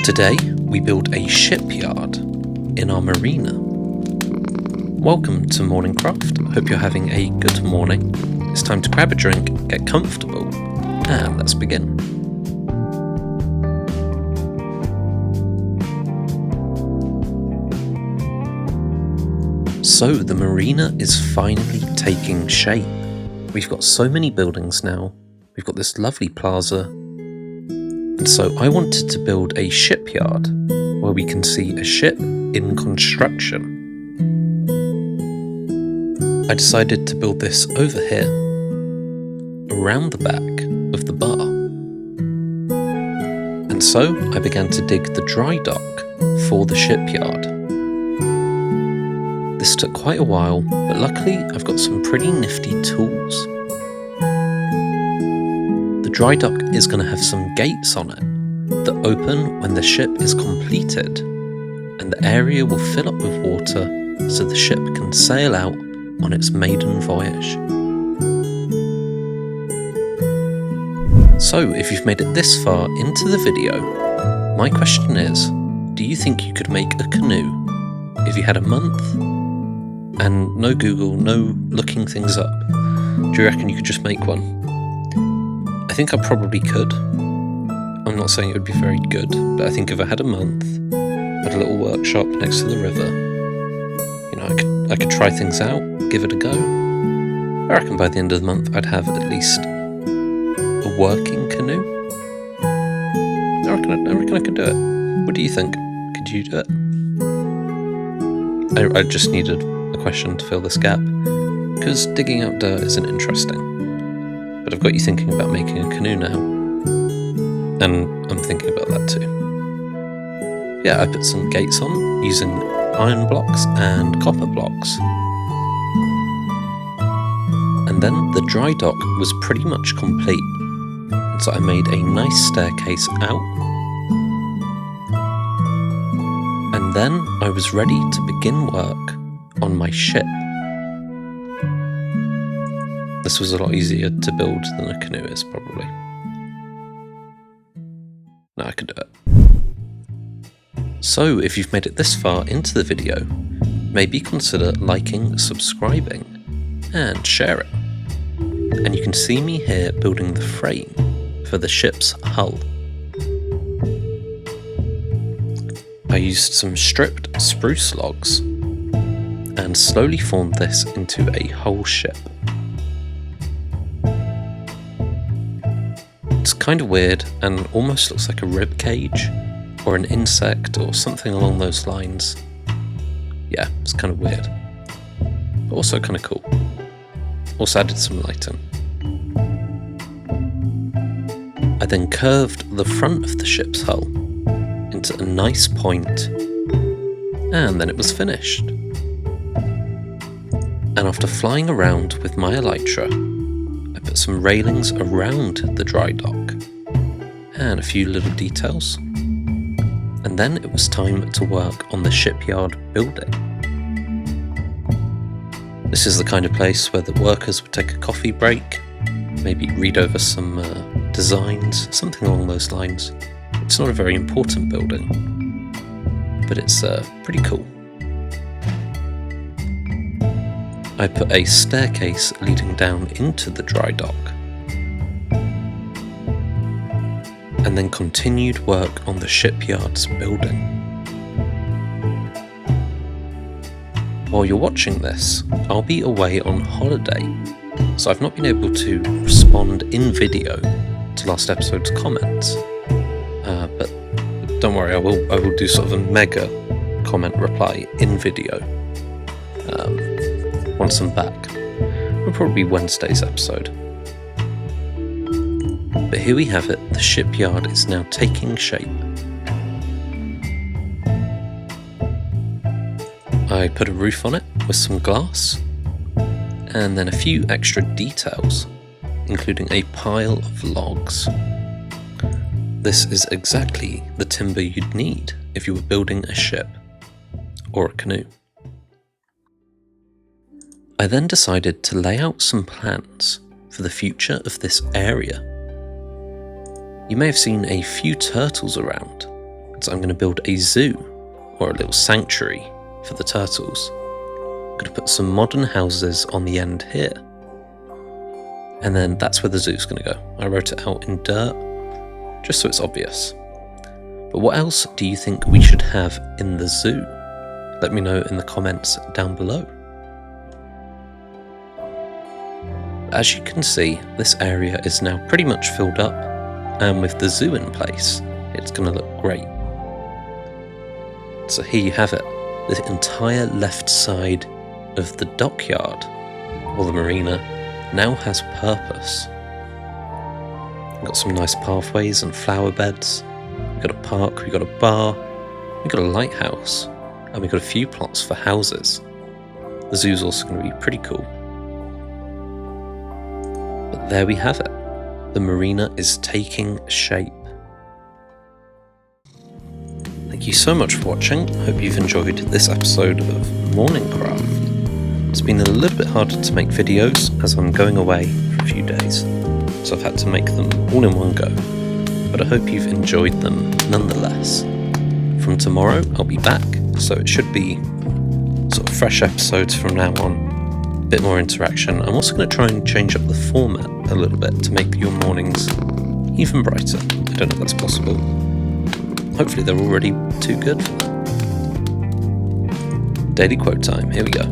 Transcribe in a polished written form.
Today we build a shipyard in our marina. Welcome to MorningCraft. Hope you're having a good morning. It's time to grab a drink, get comfortable, and let's begin. So the marina is finally taking shape. We've got so many buildings now. We've got this lovely plaza. And so I wanted to build a shipyard where we can see a ship in construction. I decided to build this over here, around the back of the bar. And so I began to dig the dry dock for the shipyard. This took quite a while, but luckily I've got some pretty nifty tools. The dry dock is going to have some gates on it that open when the ship is completed, and the area will fill up with water so the ship can sail out on its maiden voyage. So if you've made it this far into the video, my question is, do you think you could make a canoe if you had a month and no Google, no looking things up? Do you reckon you could just make one? I think I probably could. I'm not saying it would be very good, but I think if I had a month, had a little workshop next to the river, I could try things out, give it a go. I reckon by the end of the month I'd have at least a working canoe. I reckon I could do it. What do you think? Could you do it? I just needed a question to fill this gap, because digging out dirt isn't interesting. But I've got you thinking about making a canoe now, and I'm thinking about that too. Yeah, I put some gates on using iron blocks and copper blocks. And then the dry dock was pretty much complete, and so I made a nice staircase out. And then I was ready to begin work on my ship. This was a lot easier to build than a canoe is, probably. Now I could do it. So if you've made it this far into the video, maybe consider liking, subscribing, and sharing. And you can see me here building the frame for the ship's hull. I used some stripped spruce logs and slowly formed this into a whole ship. It's kind of weird and almost looks like a rib cage or an insect or something along those lines. Yeah, it's kind of weird, but also kind of cool. Also added some lighting. I then curved the front of the ship's hull into a nice point, and then it was finished. And after flying around with my elytra, I put some railings around the dry dock and a few little details. And then it was time to work on the shipyard building. This is the kind of place where the workers would take a coffee break, maybe read over some designs, something along those lines. It's not a very important building, but it's pretty cool. I put a staircase leading down into the dry dock, and then continued work on the shipyard's building. While you're watching this, I'll be away on holiday, so I've not been able to respond in video to last episode's comments. But don't worry, I will do sort of a mega comment reply in video once I'm back. It'll probably be Wednesday's episode. But here we have it, the shipyard is now taking shape. I put a roof on it with some glass, and then a few extra details, including a pile of logs. This is exactly the timber you'd need if you were building a ship or a canoe. I then decided to lay out some plans for the future of this area. You may have seen a few turtles around, So I'm going to build a zoo, or a little sanctuary for the turtles. I'm going to put some modern houses on the end here. And then that's where the zoo's going to go. I wrote it out in dirt, just so it's obvious. But what else do you think we should have in the zoo? Let me know in the comments down below. As you can see, this area is now pretty much filled up, and with the zoo in place, it's going to look great. So here you have it, the entire left side of the dockyard, or the marina, now has purpose. We've got some nice pathways and flower beds, we've got a park, we've got a bar, we've got a lighthouse, and we've got a few plots for houses. The zoo's also going to be pretty cool. But there we have it, the marina is taking shape. Thank you so much for watching. I hope you've enjoyed this episode of MorningCraft. It's been a little bit harder to make videos as I'm going away for a few days, so I've had to make them all in one go, but I hope you've enjoyed them nonetheless. From tomorrow I'll be back, so it should be sort of fresh episodes from now on, a bit more interaction. I'm also going to try and change up the format a little bit to make your mornings even brighter. I don't know if that's possible. Hopefully they're already too good for that. Daily quote time, here we go.